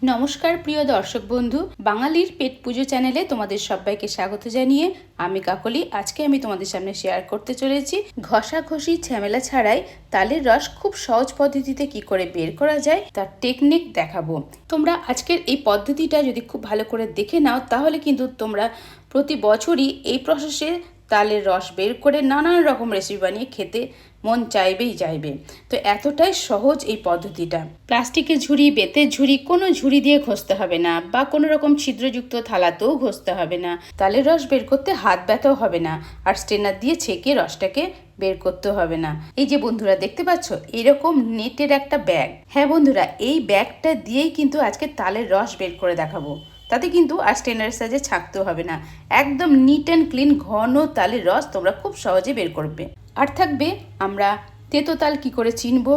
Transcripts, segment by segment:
নমস্কার প্রিয় দর্শক বন্ধু, বাঙালির পেট পুজো চ্যানেলে তোমাদের সবাইকে স্বাগত জানিয়ে আমি কাকলি আজকে তোমাদের সামনে শেয়ার করতে চলেছি ঘষাঘষি ঝামেলা ছাড়াই তালের রস খুব সহজ পদ্ধতিতে কি করে বের করা যায় তার টেকনিক দেখাবো। তোমরা আজকের এই পদ্ধতিটা যদি খুব ভালো করে দেখে নাও তাহলে কিন্তু তোমরা প্রতি বছরই এই প্রসেসে তালের রস বের করে নানান রকম রেসিপি বানিয়ে খেতে মন চাইবেই চাইবে। তো এতটাই সহজ এই পদ্ধতিটা। প্লাস্টিকের ঝুড়ি, বেতের ঝুড়ি, কোনো ঝুড়ি দিয়ে ঘষতে হবে না বা কোনো রকম ছিদ্রযুক্ত থালাতেও ঘষতে হবে না। তালের রস বের করতে হাত ব্যথাও হবে না, আর স্ট্রেনার দিয়ে ছেঁকে রসটাকে বের করতে হবে না। এই যে বন্ধুরা দেখতে পাচ্ছ এরকম নেটের একটা ব্যাগ, হ্যাঁ বন্ধুরা এই ব্যাগটা দিয়েই কিন্তু আজকে তালের রস বের করে দেখাবো। তাতে কিন্তু আর স্ট্রেনারের সাহায্যে ছাঁকতেও হবে না, একদম নিট অ্যান্ড ক্লিন ঘন তালের রস তোমরা খুব সহজে বের করবে। আর থাকবে আমরা তেতো তাল কি করে চিনব,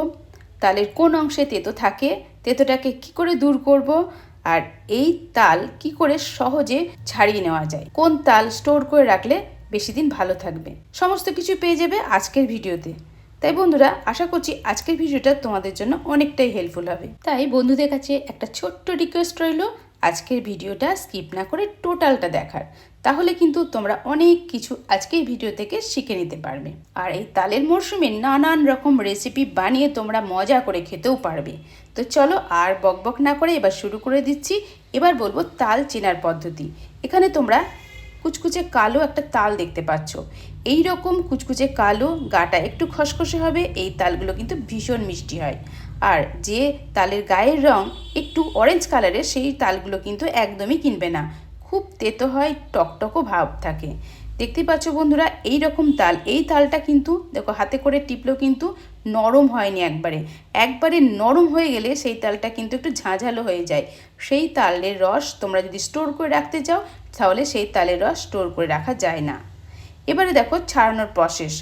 তালের কোন অংশে তেতো থাকে, তেতোটাকে কি করে দূর করব, আর এই তাল কি করে সহজে ছাড়িয়ে নেওয়া যায়, কোন তাল স্টোর করে রাখলে বেশি দিন ভালো থাকবে, সমস্ত কিছু পেয়ে যাবে আজকের ভিডিওতে। তাই বন্ধুরা আশা করছি আজকের ভিডিওটা তোমাদের জন্য অনেকটাই হেল্পফুল হবে। তাই বন্ধুদের কাছে একটা ছোট্ট রিকোয়েস্ট রইল, আজকের ভিডিওটা স্কিপ না করে টোটালটা দেখার, তাহলে কিন্তু তোমরা অনেক কিছু আজকের ভিডিও থেকে শিখে নিতে পারবে। আর এই তালের মরশুমে নানান রকম রেসিপি বানিয়ে তোমরা মজা করে খেতেও পারবে। তো চলো আর বকবক না করে এবার শুরু করে দিচ্ছি। এবার বলবো তাল চেনার পদ্ধতি। এখানে তোমরা কুচকুচে কালো একটা তাল দেখতে পাচ্ছ, এই রকম কুচকুচে কালো, গাটা একটু খসখসে হবে, এই তালগুলো কিন্তু ভীষণ মিষ্টি হয়। আর যে তালের গায়ের রং একটু অরেঞ্জ কালারের সেই তালগুলো কিন্তু একদমই কিনবে না, খুব তেতো হয়, টকটকও ভাব থাকে। দেখতে পাচ্ছ বন্ধুরা এই রকম তাল, এই তালটা কিন্তু দেখো হাতে করে টিপলেও কিন্তু নরম হয়নি, একবারে নরম হয়ে গেলে সেই তালটা কিন্তু একটু ঝাঁঝালো হয়ে যায়। সেই তালের রস তোমরা যদি স্টোর করে রাখতে চাও তাহলে সেই তালের রস স্টোর করে রাখা যায় না। এবারে দেখো ছাড়ানোর প্রসেস।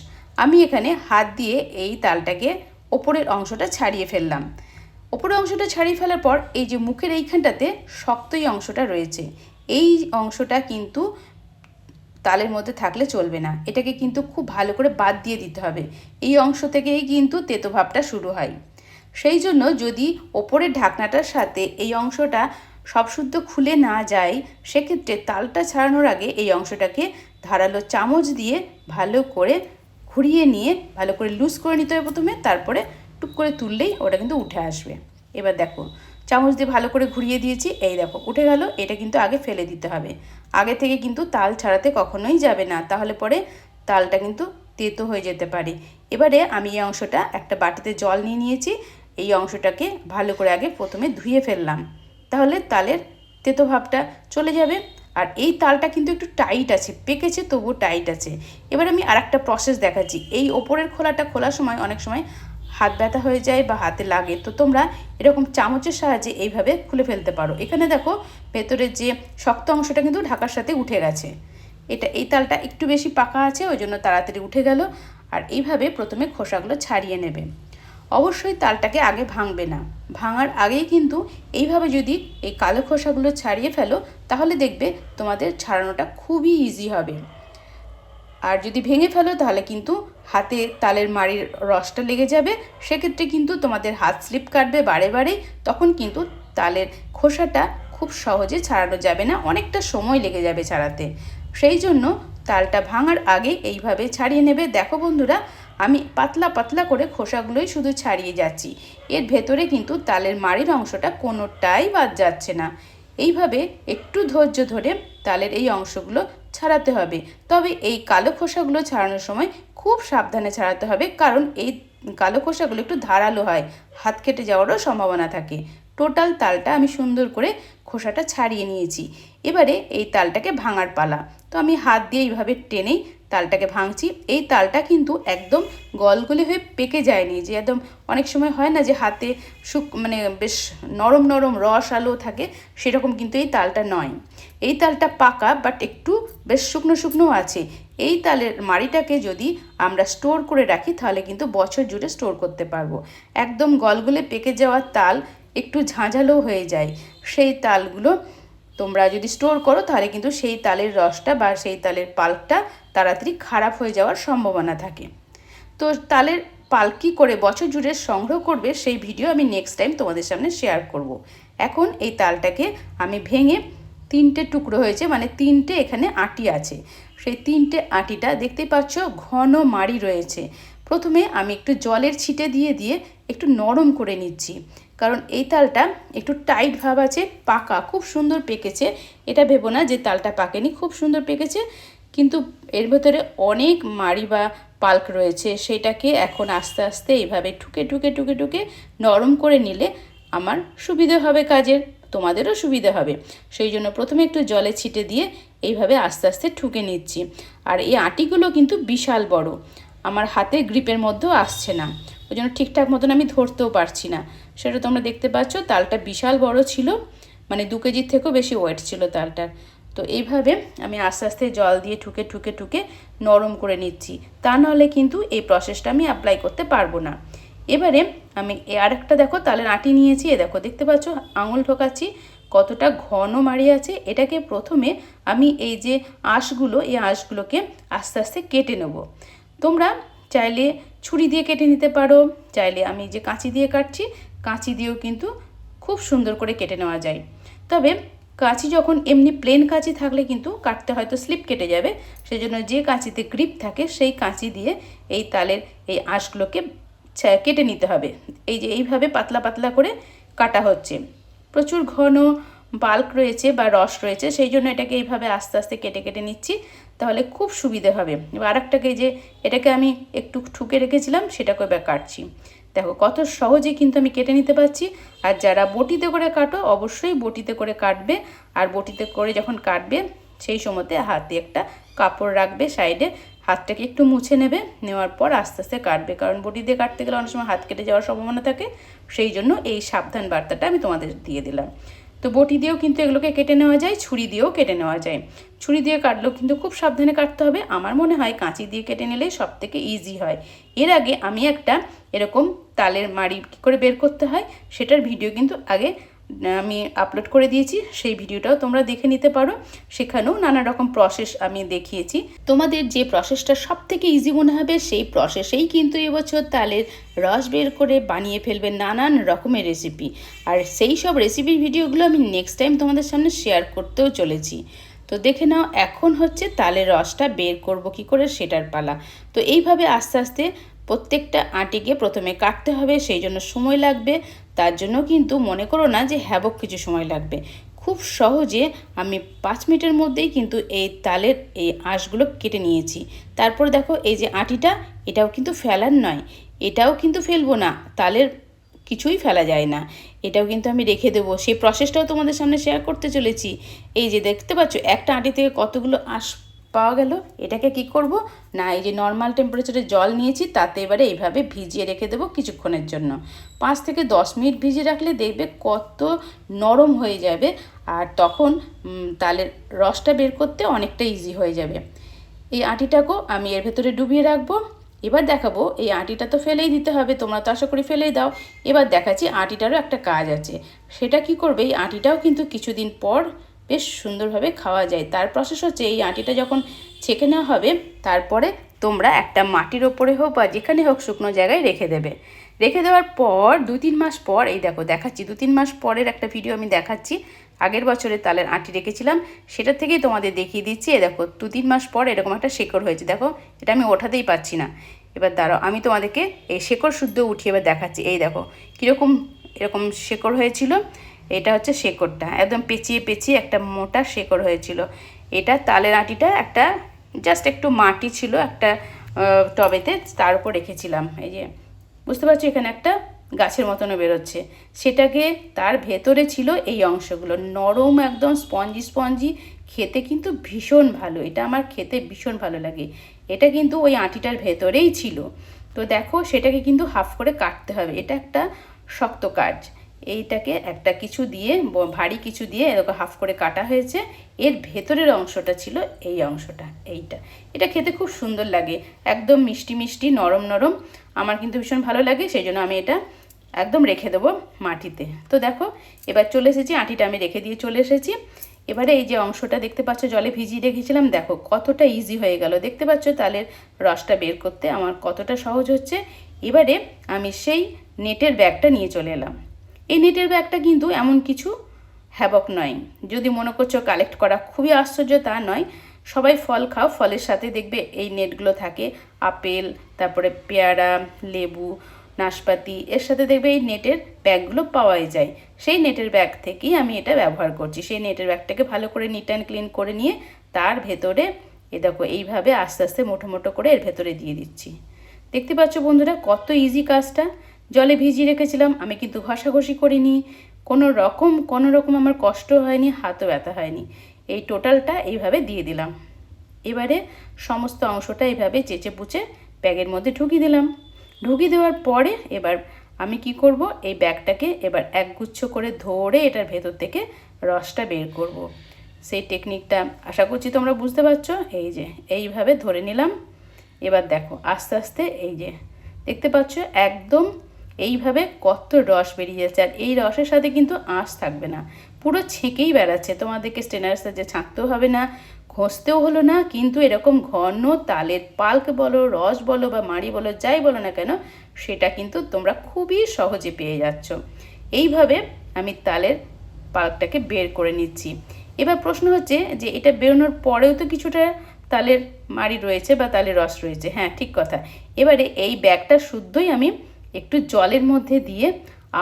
আমি এখানে হাত দিয়ে এই তালটাকে ওপরের অংশটা ছাড়িয়ে ফেললাম। ওপরের অংশটা ছাড়িয়ে ফেলার পর এই যে মুখের এইখানটাতে শক্ত এই অংশটা রয়েছে, এই অংশটা কিন্তু তালের মধ্যে থাকলে চলবে না, এটাকে কিন্তু খুব ভালো করে বাদ দিয়ে দিতে হবে। এই অংশ থেকেই কিন্তু তেতো ভাবটা শুরু হয়। সেই জন্য যদি ওপরের ঢাকনাটার সাথে এই অংশটা সব শুদ্ধ খুলে না যায়, সেক্ষেত্রে তালটা ছাড়ানোর আগে এই অংশটাকে ধারালো চামচ দিয়ে ভালো করে ঘুরিয়ে নিয়ে ভালো করে লুজ করে নিতে হবে প্রথমে, তারপরে টুক করে তুললেই ওটা কিন্তু উঠে আসবে। এবার দেখো চামচ দিয়ে ভালো করে ঘুরিয়ে দিয়েছি, এই দেখো উঠে গেল। এটা কিন্তু আগে ফেলে দিতে হবে, আগে থেকে কিন্তু তাল ছাড়াতে কখনোই যাবে না, তাহলে পরে তালটা কিন্তু তেতো হয়ে যেতে পারে। এবারে আমি এই অংশটা একটা বাটিতে জল নিয়ে নিয়েছি, এই অংশটাকে ভালো করে আগে প্রথমে ধুয়ে ফেললাম, তাহলে তালের তেতো ভাবটা চলে যাবে। আর এই তালটা কিন্তু একটু টাইট আছে, পেকেছে তবুও টাইট আছে। এবার আমি আরেকটা প্রসেস দেখাচ্ছি। এই ওপরের খোলাটা খোলার সময় অনেক সময় হাত ব্যথা হয়ে যায় বা হাতে লাগে, তো তোমরা এরকম চামচের সাহায্যে এইভাবে খুলে ফেলতে পারো। এখানে দেখো ভেতরের যে শক্ত অংশটা কিন্তু ঢাকার সাথে উঠে গেছে, এই তালটা একটু বেশি পাকা আছে ওই জন্য তাড়াতাড়ি উঠে গেল। আর এইভাবে প্রথমে খোসাগুলো ছাড়িয়ে নেবে। অবশ্যই তালটাকে আগে ভাঙবে না, ভাঙার আগেই কিন্তু এইভাবে যদি এই কালো খোসাগুলো ছাড়িয়ে ফেলো তাহলে দেখবে তোমাদের ছাড়ানোটা খুবই ইজি হবে। আর যদি ভেঙে ফেলো তাহলে কিন্তু হাতে তালের মাড়ির রসটা লেগে যাবে, সেক্ষেত্রে কিন্তু তোমাদের হাত স্লিপ কাটবে বারে বারে, তখন কিন্তু তালের খোসাটা খুব সহজে ছাড়ানো যাবে না, অনেকটা সময় লেগে যাবে ছাড়াতে। সেই জন্য তালটা ভাঙার আগে এইভাবে ছাড়িয়ে নেবে। দেখো বন্ধুরা আমি পাতলা পাতলা করে খোসাগুলোই শুধু ছাড়িয়ে যাচ্ছি, এর ভেতরে কিন্তু তালের মাড়ির অংশটা কোনোটাই বাদ যাচ্ছে না। এইভাবে একটু ধৈর্য ধরে তালের এই অংশগুলো ছাড়াতে হবে। তবে এই কালো খোসাগুলো ছাড়ানোর সময় খুব সাবধানে ছাড়াতে হবে, কারণ এই কালো খোসাগুলো একটু ধারালো হয়, হাত কেটে যাওয়ারও সম্ভাবনা থাকে। টোটাল তালটা আমি সুন্দর করে খোসাটা ছাড়িয়ে নিয়েছি। এবারে এই তালটাকে ভাঙার পালা। তো আমি হাত দিয়ে এইভাবে টেনেই তালটাকে ভাঙছি। এই তালটা কিন্তু একদম গলগলে হয়ে পেকে যায়নি, যে একদম অনেক সময় হয় না যে হাতে বেশ নরম নরম রস আলো থাকে, সেরকম কিন্তু এই তালটা নয়। এই তালটা পাকা বাট একটু বেশ শুকনো শুকনো আছে। এই তালের মাড়িটাকে যদি আমরা স্টোর করে রাখি তাহলে কিন্তু বছর জুড়ে স্টোর করতে পারবো। একদম গলগলে পেকে যাওয়া তাল একটু ঝাঁঝালো হয়ে যায়, সেই তালগুলো তোমরা যদি স্টোর করো তাহলে কিন্তু সেই তালের রসটা বা সেই তালের পাল্পটা তাড়াতাড়ি খারাপ হয়ে যাওয়ার সম্ভাবনা থাকে। তো তালের পাল্প কী করে বছর জুড়ে সংগ্রহ করবে সেই ভিডিও আমি নেক্সট টাইম তোমাদের সামনে শেয়ার করব। এখন এই তালটাকে আমি ভেঙে 3টে টুকরো হয়েছে, মানে 3টে এখানে আটি আছে। সেই 3টে আটিটা দেখতে পাচ্ছ ঘন মাড়ি রয়েছে। প্রথমে আমি একটু জলের ছিটে দিয়ে দিয়ে একটু নরম করে নিচ্ছি, কারণ এই তালটা একটু টাইট ভাব আছে, পাকা খুব সুন্দর পেকেছে। এটা ভেবো না যে তালটা পাকেনি, খুব সুন্দর পেকেছে, কিন্তু এর ভেতরে অনেক মাড়ি বা পাল্ক রয়েছে। সেটাকে এখন আস্তে আস্তে এইভাবে ঠুকে ঠুকে ঠুকে ঠুকে নরম করে নিলে আমার সুবিধে হবে কাজের, তোমাদেরও সুবিধা হবে। সেই জন্য প্রথমে একটু জলে ছিটে দিয়ে এইভাবে আস্তে আস্তে ঠুকে নিচ্ছি। আর এই আটিগুলো কিন্তু বিশাল বড়, আমার হাতে গ্রিপের মধ্যেও আসছে না, ওই জন্য ঠিকঠাক মতন আমি ধরতেও পারছি না। সেটা তোমরা দেখতে পাচ্ছ, তালটা বিশাল বড় ছিল, মানে 2 কেজির থেকেও বেশি ওয়েট ছিল তালটার। তো এইভাবে আমি আস্তে আস্তে জল দিয়ে ঠুকে ঠুকে ঠুকে নরম করে নিচ্ছি, তা নাহলে কিন্তু এই প্রসেসটা আমি অ্যাপ্লাই করতে পারবো না। এবারে আমি আর একটা দেখো তালের আটি নিয়েছি, দেখো দেখতে পাচ্ছ আঙুল ঢোকাচ্ছি কতটা ঘন মাড়ি আছে। এটাকে প্রথমে আমি এই যে আঁশগুলো, এই আঁশগুলোকে আস্তে আস্তে কেটে নেব। তোমরা চাইলে ছুরি দিয়ে কেটে নিতে পারো, চাইলে আমি যে কাঁচি দিয়ে কাটছি কাঁচি দিয়েও কিন্তু খুব সুন্দর করে কেটে নেওয়া যায়। তবে কাঁচি যখন এমনি প্লেন কাঁচি থাকলে কিন্তু কাটতে হয়তো স্লিপ কেটে যাবে, সেই জন্য যে কাঁচিতে গ্রিপ থাকে সেই কাঁচি দিয়ে এই তালের এই আঁশগুলোকে কেটে নিতে হবে। এই যে এইভাবে পাতলা পাতলা করে কাটা হচ্ছে, প্রচুর ঘন বাল্ক রয়েছে বা রস রয়েছে, সেই জন্য এটাকে এইভাবে আস্তে আস্তে কেটে কেটে নিচ্ছি, তাহলে খুব সুবিধে হবে। এবার আরেকটাকে যে এটাকে আমি একটু ঠুকে রেখেছিলাম সেটাকে এবার কাটছি, দেখো কত সহজে কিন্তু আমি কেটে নিতে পারছি। আর যারা বটিতে করে কাটো অবশ্যই বটিতে করে কাটবে, আর বটিতে করে যখন কাটবে সেই সময়তে হাতে একটা কাপড় রাখবে সাইডে, হাতটাকে একটু মুছে নেবে, নেওয়ার পর আস্তে আস্তে কাটবে, কারণ বটি দিয়ে কাটতে গেলে অনেক সময় হাত কেটে যাওয়ার সম্ভাবনা থাকে। সেই জন্য এই সাবধান বার্তাটা আমি তোমাদের দিয়ে দিলাম। তো বটি দিয়েও কিন্তু এগুলোকে কেটে নেওয়া যায়, ছুরি দিয়েও কেটে নেওয়া যায়। ছুরি দিয়ে কাটলেও কিন্তু খুব সাবধানে কাটতে হবে, আমার মনে হয় কাঁচি দিয়ে কেটে নিলেই সব থেকে ইজি হয়। এর আগে আমি একটা এরকম তালের মাড়ি কী করে বের করতে হয় সেটার ভিডিও কিন্তু আগে আমি আপলোড করে দিয়েছি, সেই ভিডিওটাও তোমরা দেখে নিতে পারো। সেখানেও নানা রকম প্রসেস আমি দেখিয়েছি। তোমাদের যে প্রসেসটা সব থেকে ইজি মনে হবে সেই প্রসেসেই কিন্তু এবছর তালের রস বের করে বানিয়ে ফেলবে নানান রকমের রেসিপি। আর সেই সব রেসিপির ভিডিওগুলো আমি নেক্সট টাইম তোমাদের সামনে শেয়ার করতেও চলেছি। তো দেখে নাও, এখন হচ্ছে তালের রসটা বের করব কি করে সেটার পালা। তো এইভাবে আস্তে আস্তে প্রত্যেকটা আটিকে প্রথমে কাটতে হবে, সেই জন্য সময় লাগবে। তার জন্য কিন্তু মনে করো না যে হ্যাবক কিছু সময় লাগবে, খুব সহজে আমি 5 মিনিটের মধ্যেই কিন্তু এই তালের এই আঁশগুলো কেটে নিয়েছি। তারপর দেখো এই যে আটিটা, এটাও কিন্তু ফেলার নয়, এটাও কিন্তু ফেলবো না, তালের কিছুই ফেলা যায় না, এটাও কিন্তু আমি রেখে দেবো। সেই প্রসেসটাও তোমাদের সামনে শেয়ার করতে চলেছি। এই যে দেখতে পাচ্ছ একটা আটি থেকে কতগুলো আঁশ পাওয়া গেল। এটাকে কি করব না, এই যে নর্মাল টেম্পারেচারে জল নিয়েছি তাতে এবারে এইভাবে ভিজিয়ে রেখে দেবো কিছুক্ষণের জন্য। 5 থেকে 10 মিনিট ভিজিয়ে রাখলে দেখবে কত নরম হয়ে যাবে, আর তখন তালের রসটা বের করতে অনেকটা ইজি হয়ে যাবে। এই আটিটাকেও আমি এর ভেতরে ডুবিয়ে রাখবো। এবার দেখাবো, এই আটিটা তো ফেলেই দিতে হবে, তোমরা তো আশা করি ফেলেই দাও। এবার দেখাচ্ছি আটিটারও একটা কাজ আছে, সেটা কি করবে, এই আটিটাও কিন্তু কিছুদিন পর বেশ সুন্দরভাবে খাওয়া যায়। তার প্রসেস হচ্ছে এই আটিটা যখন ছেঁকে নেওয়া হবে তারপরে তোমরা একটা মাটির ওপরে হোক বা যেখানে হোক শুকনো জায়গায় রেখে দেবে। রেখে দেওয়ার পর 2-3 মাস পর, এই দেখো দেখাচ্ছি 2-3 মাস পরের একটা ভিডিও আমি দেখাচ্ছি। আগের বছরে তালের আটি রেখেছিলাম সেটা থেকেই তোমাদের দেখিয়ে দিচ্ছি। এই দেখো 2-3 মাস পর এরকম একটা শেকড় হয়েছে, দেখো এটা আমি ওঠাতেই পারছি না। এবার দাঁড়াও, আমি তোমাদেরকে এই শেকড় শুদ্ধ উঠিয়ে এবার দেখাচ্ছি। এই দেখো কীরকম এরকম শেকড় হয়েছিল, এটা হচ্ছে শেকড়টা, একদম পেঁচিয়ে পেঁচিয়ে একটা মোটা শেকড় হয়েছিল। এটা তালের আটিটা একটা জাস্ট একটু মাটি ছিল একটা টবেতে, তার উপর রেখেছিলাম। এই যে বুঝতে পারছো এখানে একটা গাছের মতনও বেরোচ্ছে, সেটাকে তার ভেতরে ছিল এই অংশগুলো নরম একদম স্পঞ্জি স্পঞ্জি, খেতে কিন্তু ভীষণ ভালো, এটা আমার খেতে ভীষণ ভালো লাগে। এটা কিন্তু ওই আটিটার ভেতরেই ছিল। তো দেখো সেটাকে কিন্তু হাফ করে কাটতে হবে, এটা একটা শক্ত কাজ। এইটাকে একটা কিছু দিয়ে, ভারী কিছু দিয়ে এরকম হাফ করে কাটা হয়েছে। এর ভেতরের অংশটা ছিল এই অংশটা, এইটা। এটা খেতে খুব সুন্দর লাগে, একদম মিষ্টি মিষ্টি নরম নরম, আমার কিন্তু ভীষণ ভালো লাগে, সেই জন্য আমি এটা একদম রেখে দেবো মাটিতে। তো দেখো এবার চলে এসেছি, আটিটা আমি রেখে দিয়ে চলে এসেছি। এবারে এই যে অংশটা দেখতে পাচ্ছ জলে ভিজিয়ে রেখেছিলাম, দেখো কতটা ইজি হয়ে গেল। দেখতে পাচ্ছ তালের রসটা বের করতে আমার কতটা সহজ হচ্ছে। এবারে আমি সেই নেটের ব্যাগটা নিয়ে চলে এলাম। এই নেটের ব্যাগটা কিন্তু এমন কিছু হ্যাবক নয়। যদি মনে করছো কালেক্ট করা খুবই আশ্চর্য, তা নয়। সবাই ফল খাও, ফলের সাথে দেখবে এই নেটগুলো থাকে। আপেল, তারপরে পেয়ারা, লেবু, নাশপাতি, এর সাথে দেখবে এই নেটের ব্যাগগুলো পাওয়াই যায়। সেই নেটের ব্যাগ থেকেই আমি এটা ব্যবহার করছি। সেই নেটের ব্যাগটাকে ভালো করে নিট অ্যান্ড ক্লিন করে নিয়ে তার ভেতরে দেখো এইভাবে আস্তে আস্তে মোটো মোটো করে এর ভেতরে দিয়ে দিচ্ছি। দেখতে পাচ্ছ বন্ধুরা কত ইজি কাজটা। জলে ভিজিয়ে রেখেছিলাম, আমি কিন্তু ঘষাঘষি করিনি, কোনো রকম আমার কষ্ট হয়নি, হাতও ব্যথা হয়নি। এই টোটালটা এইভাবে দিয়ে দিলাম। এবারে সমস্ত অংশটা এইভাবে চেঁচে পুচে ব্যাগের মধ্যে ঢুকিয়ে দিলাম। ঢুকিয়ে দেওয়ার পরে এবার আমি কি করব, এই ব্যাগটাকে এবার একগুচ্ছ করে ধরে এটার ভেতর থেকে রসটা বের করব। সেই টেকনিকটা আশা করছি তোমরা বুঝতে পারছো। এই যে এইভাবে ধরে নিলাম। এবার দেখো আস্তে আস্তে এই যে দেখতে পাচ্ছ একদম এইভাবে কত রস বেরিয়ে যাচ্ছে। আর এই রসের সাথে কিন্তু আঁশ থাকবে না, পুরো ছেঁকেই বেড়াচ্ছে। তোমাদেরকে স্ট্রেনারের সাথে ছাঁকতেও হবে না, ঘষতেও হলো না, কিন্তু এরকম ঘন তালের পাল্ক বলো, রস বলো বা মাড়ি বলো, যাই বলো না কেন, সেটা কিন্তু তোমরা খুবই সহজে পেয়ে যাচ্ছ। এইভাবে আমি তালের পাল্কটাকে বের করে নিচ্ছি। এবার প্রশ্ন হচ্ছে যে এটা বেরোনোর পরেও তো কিছুটা তালের মাড়ি রয়েছে বা তালের রস রয়েছে। হ্যাঁ, ঠিক কথা। এবারে এই ব্যাগটা শুদ্ধই আমি একটু জলের মধ্যে দিয়ে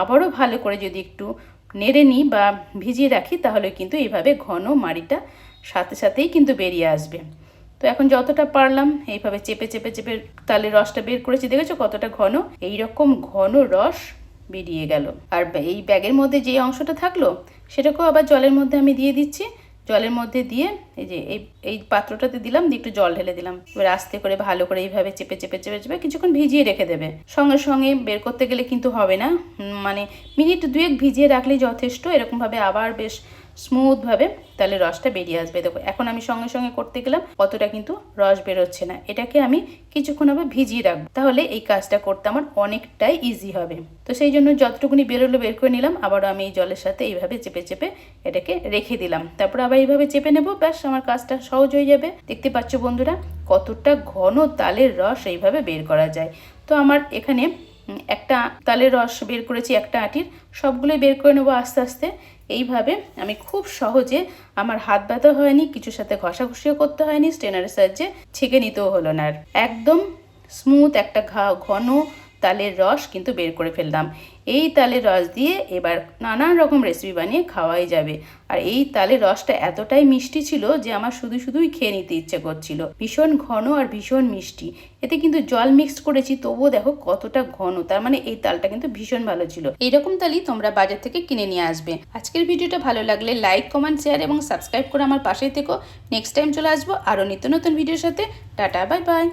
আবারও ভালো করে যদি একটু নেড়ে নিই বা ভিজিয়ে রাখি, তাহলে কিন্তু এইভাবে ঘন মাড়িটা সাথে সাথেই কিন্তু বেরিয়ে আসবে। তো এখন যতটা পারলাম এইভাবে চেপে চেপে চেপে তালের রসটা বের করেছি। দেখেছো কতটা ঘন? এই রকম ঘন রস বেরিয়ে গেল। আর এই ব্যাগের মধ্যে যে অংশটা থাকলো সেটাকেও আবার জলের মধ্যে আমি দিয়ে দিচ্ছি। জলের মধ্যে দিয়ে এই যে এই পাত্রটাতে দিলাম, দিয়ে একটু জল ঢেলে দিলাম। এবার আস্তে করে ভালো করে এইভাবে চেপে চেপে চেপে চেপে কিছুক্ষণ ভিজিয়ে রেখে দেবে। সঙ্গে সঙ্গে বের করতে গেলে কিন্তু হবে না, মানে মিনিট 2 ভিজিয়ে রাখলেই যথেষ্ট। এরকমভাবে আবার বেশ স্মুথভাবে তাহলে রসটা বেরিয়ে আসবে। দেখো এখন আমি সঙ্গে সঙ্গে করতে গেলাম, অতটা কিন্তু রস বেরোচ্ছে না। এটাকে আমি কিছুক্ষণ আবার ভিজিয়ে রাখবো, তাহলে এই কাজটা করতে আমার অনেকটাই ইজি হবে। তো সেই জন্য যতটুকুনি বেরোলো বের করে নিলাম। আবারও আমি এই জলের সাথে এইভাবে চেপে চেপে এটাকে রেখে দিলাম। তারপর আবার এইভাবে চেপে নেবো, ব্যাস আমার কাজটা সহজ হয়ে যাবে। দেখতে পাচ্ছ বন্ধুরা কতটা ঘন তালের রস এইভাবে বের করা যায়। তো আমার এখানে একটা তালের রস বের করেছি, একটা আটির। সবগুলোই বের করে নেবো আস্তে আস্তে। এইভাবে আমি খুব সহজে, আমার হাত ব্যথা হয়নি, কিছুর সাথে ঘষাঘষিও করতে হয়নি, স্ট্রেনারের সাহায্যে ছেঁকে নিতেও হলো না। একদম স্মুথ একটা ঘন তালের রস কিন্তু বের করে ফেললাম। এই তালের রস দিয়ে এবার নানান রকম রেসিপি বানিয়ে খাওয়াই যাবে। আর এই তালের রসটা এতটাই মিষ্টি ছিল যে আমার শুধুই খেয়ে নিতে ইচ্ছে করছিল। ভীষণ ঘন আর ভীষণ মিষ্টি। এতে কিন্তু জল মিক্সড করেছি, তবুও দেখো কতটা ঘন। তার মানে এই তালটা কিন্তু ভীষণ ভালো ছিল। এইরকম তালই তোমরা বাজার থেকে কিনে নিয়ে আসবে। আজকের ভিডিওটা ভালো লাগলে লাইক, কমেন্ট, শেয়ার এবং সাবস্ক্রাইব করে আমার পাশেই থেকো। নেক্সট টাইম চলে আসবো আরও নিত্য নতুন ভিডিওর সাথে। Tata, bye bye.